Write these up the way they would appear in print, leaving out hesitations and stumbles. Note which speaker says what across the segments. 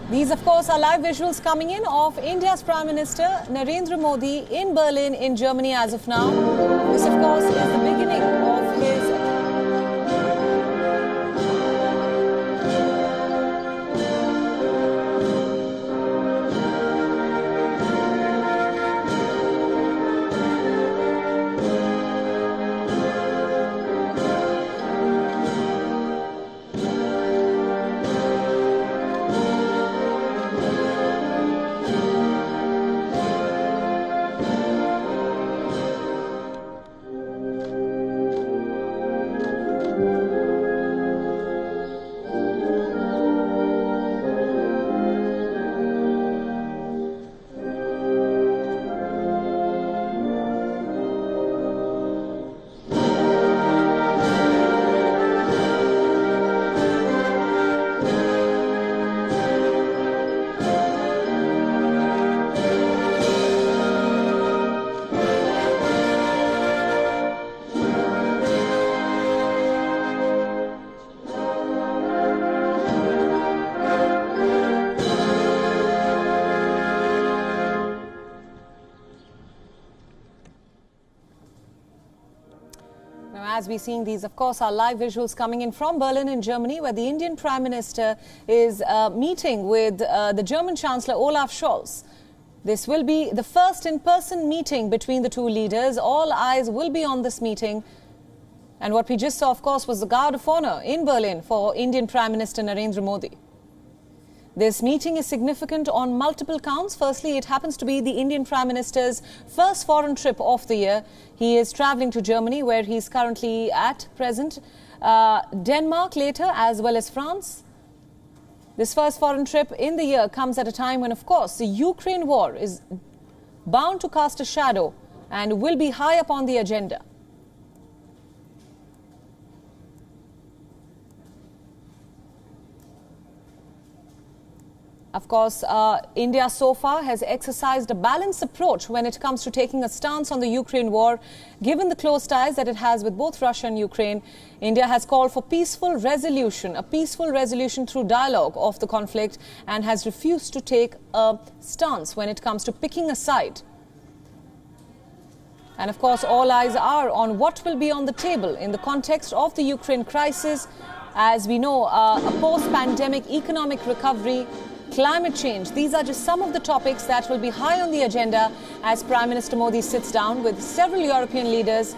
Speaker 1: These, of course, are live visuals coming in of India's Prime Minister Narendra Modi in Berlin in Germany as of now. This, of course, is the beginning of his... As we're seeing these, of course, are live visuals coming in from Berlin in Germany, where the Indian Prime Minister is meeting with the German Chancellor Olaf Scholz. This will be the first in-person meeting between the two leaders. All eyes will be on this meeting. And what we just saw, of course, was the Guard of Honor in Berlin for Indian Prime Minister Narendra Modi. This meeting is significant on multiple counts. Firstly, it happens to be the Indian Prime Minister's first foreign trip of the year. He is travelling to Germany, where he's currently at present, Denmark later, as well as France. This first foreign trip in the year comes at a time when, of course, the Ukraine war is bound to cast a shadow and will be high up on the agenda. Of course, India so far has exercised a balanced approach when it comes to taking a stance on the Ukraine war. Given the close ties that it has with both Russia and Ukraine, India has called for a peaceful resolution through dialogue of the conflict, and has refused to take a stance when it comes to picking a side. And of course, all eyes are on what will be on the table in the context of the Ukraine crisis. As we know, a post-pandemic economic recovery, climate change. These are just some of the topics that will be high on the agenda as Prime Minister Modi sits down with several European leaders.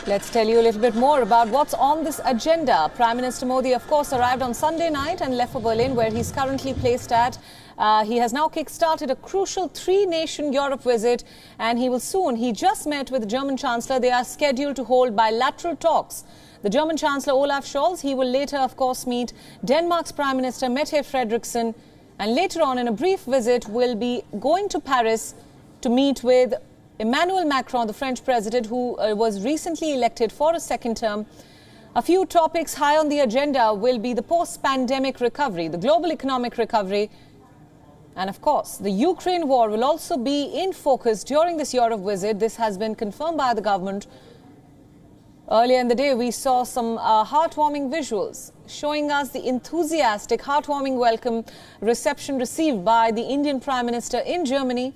Speaker 1: Let's tell you a little bit more about what's on this agenda. Prime Minister Modi, of course, arrived on Sunday night and left for Berlin, where he's currently placed at. He has now kick-started a crucial three-nation Europe visit, and he just met with the German Chancellor. They are scheduled to hold bilateral talks. The German Chancellor Olaf Scholz, he will later, of course, meet Denmark's Prime Minister Mette Frederiksen, and later on in a brief visit will be going to Paris to meet with Emmanuel Macron, the French president, who was recently elected for a second term. A few topics high on the agenda will be the post-pandemic recovery, the global economic recovery, and of course, the Ukraine war will also be in focus during this Europe visit. This has been confirmed by the government. Earlier in the day, we saw some heartwarming visuals showing us the enthusiastic, heartwarming welcome reception received by the Indian Prime Minister in Germany.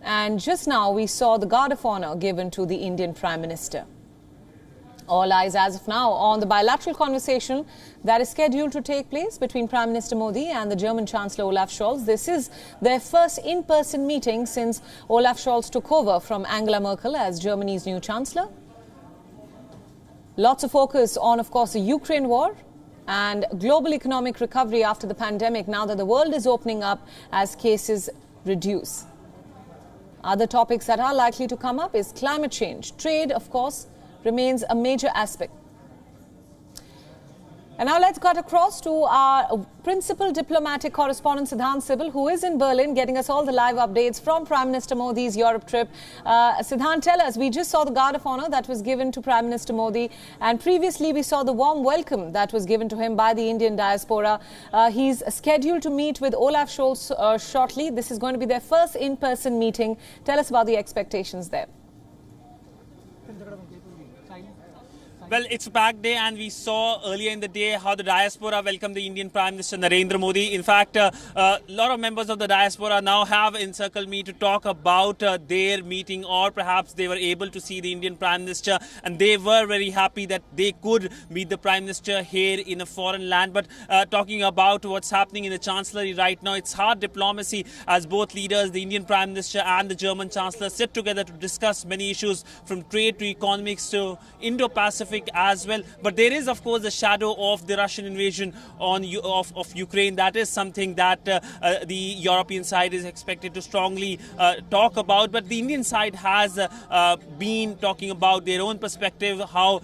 Speaker 1: And just now we saw the guard of honor given to the Indian Prime Minister. All eyes as of now on the bilateral conversation that is scheduled to take place between Prime Minister Modi and the German Chancellor Olaf Scholz. This is their first in-person meeting since Olaf Scholz took over from Angela Merkel as Germany's new Chancellor. Lots of focus on, of course, the Ukraine war and global economic recovery after the pandemic now that the world is opening up as cases reduce. Other topics that are likely to come up is climate change. Trade, of course, remains a major aspect. And now let's cut across to our principal diplomatic correspondent Siddhant Sibal, who is in Berlin, getting us all the live updates from Prime Minister Modi's Europe trip. Siddhant, tell us, we just saw the guard of honor that was given to Prime Minister Modi, and previously we saw the warm welcome that was given to him by the Indian diaspora. He's scheduled to meet with Olaf Scholz shortly. This is going to be their first in-person meeting. Tell us about the expectations there.
Speaker 2: Well, it's a packed day, and we saw earlier in the day how the diaspora welcomed the Indian Prime Minister Narendra Modi. In fact, a lot of members of the diaspora now have encircled me to talk about their meeting, or perhaps they were able to see the Indian Prime Minister, and they were very happy that they could meet the Prime Minister here in a foreign land. But talking about what's happening in the Chancellery right now, it's hard diplomacy as both leaders, the Indian Prime Minister and the German Chancellor, sit together to discuss many issues from trade to economics to Indo-Pacific as well. But there is, of course, the shadow of the Russian invasion of Ukraine. That is something that the European side is expected to strongly talk about. But the Indian side has been talking about their own perspective, how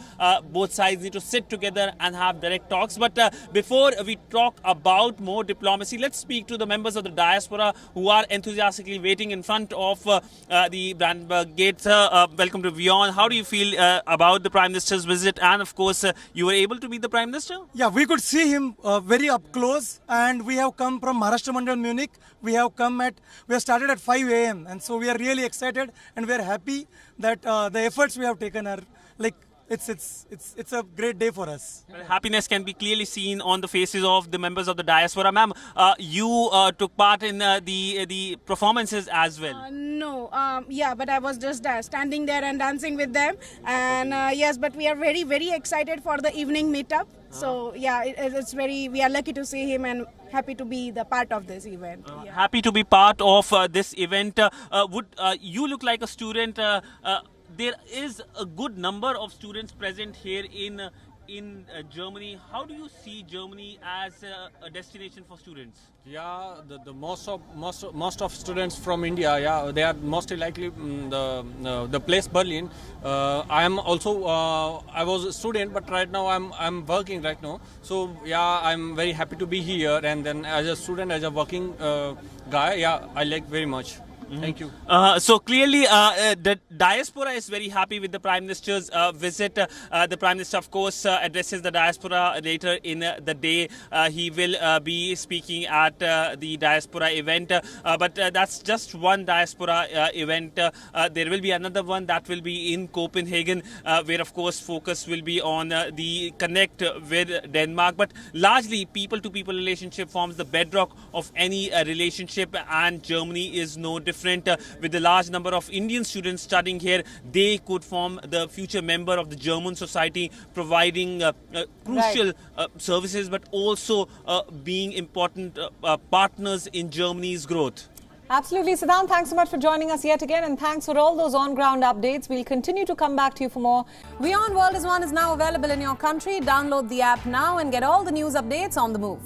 Speaker 2: both sides need to sit together and have direct talks. But before we talk about more diplomacy, let's speak to the members of the diaspora who are enthusiastically waiting in front of the Brandenburg Gate. Welcome to WION. How do you feel about the Prime Minister's visit? And of course, you were able to meet the Prime Minister?
Speaker 3: Yeah, we could see him very up close, and we have come from Maharashtra Mandal Munich. We have started at 5 a.m. and so we are really excited, and we are happy that the efforts we have taken are like it's a great day for us.
Speaker 2: Well, happiness can be clearly seen on the faces of the members of the diaspora. Ma'am, you took part in the performances as well.
Speaker 4: No, yeah, but I was just standing there and dancing with them. And yes, but we are very, very excited for the evening meetup. So yeah, we are lucky to see him and happy to be the part of this event. Yeah.
Speaker 2: Happy to be part of this event. Would you look like a student? There is a good number of students present here in Germany. How do you see Germany as a destination for students?
Speaker 5: Yeah, the most of students from India, yeah, they are mostly likely the place Berlin. I am also I was a student, but right now I'm working right now. So yeah, I'm very happy to be here. And then as a student, as a working guy, yeah, I like very much. Thank you.
Speaker 2: So clearly, the diaspora is very happy with the Prime Minister's visit. The Prime Minister, of course, addresses the diaspora later in the day. He will be speaking at the diaspora event. But that's just one diaspora event. There will be another one that will be in Copenhagen, where, of course, focus will be on the connect with Denmark. But largely, people-to-people relationship forms the bedrock of any relationship, and Germany is no different. With the large number of Indian students studying here, they could form the future member of the German society, providing crucial services, but also being important partners in Germany's growth.
Speaker 1: Absolutely. Siddhant, thanks so much for joining us yet again, and thanks for all those on-ground updates. We'll continue to come back to you for more. WION World is now available in your country. Download the app now and get all the news updates on the move.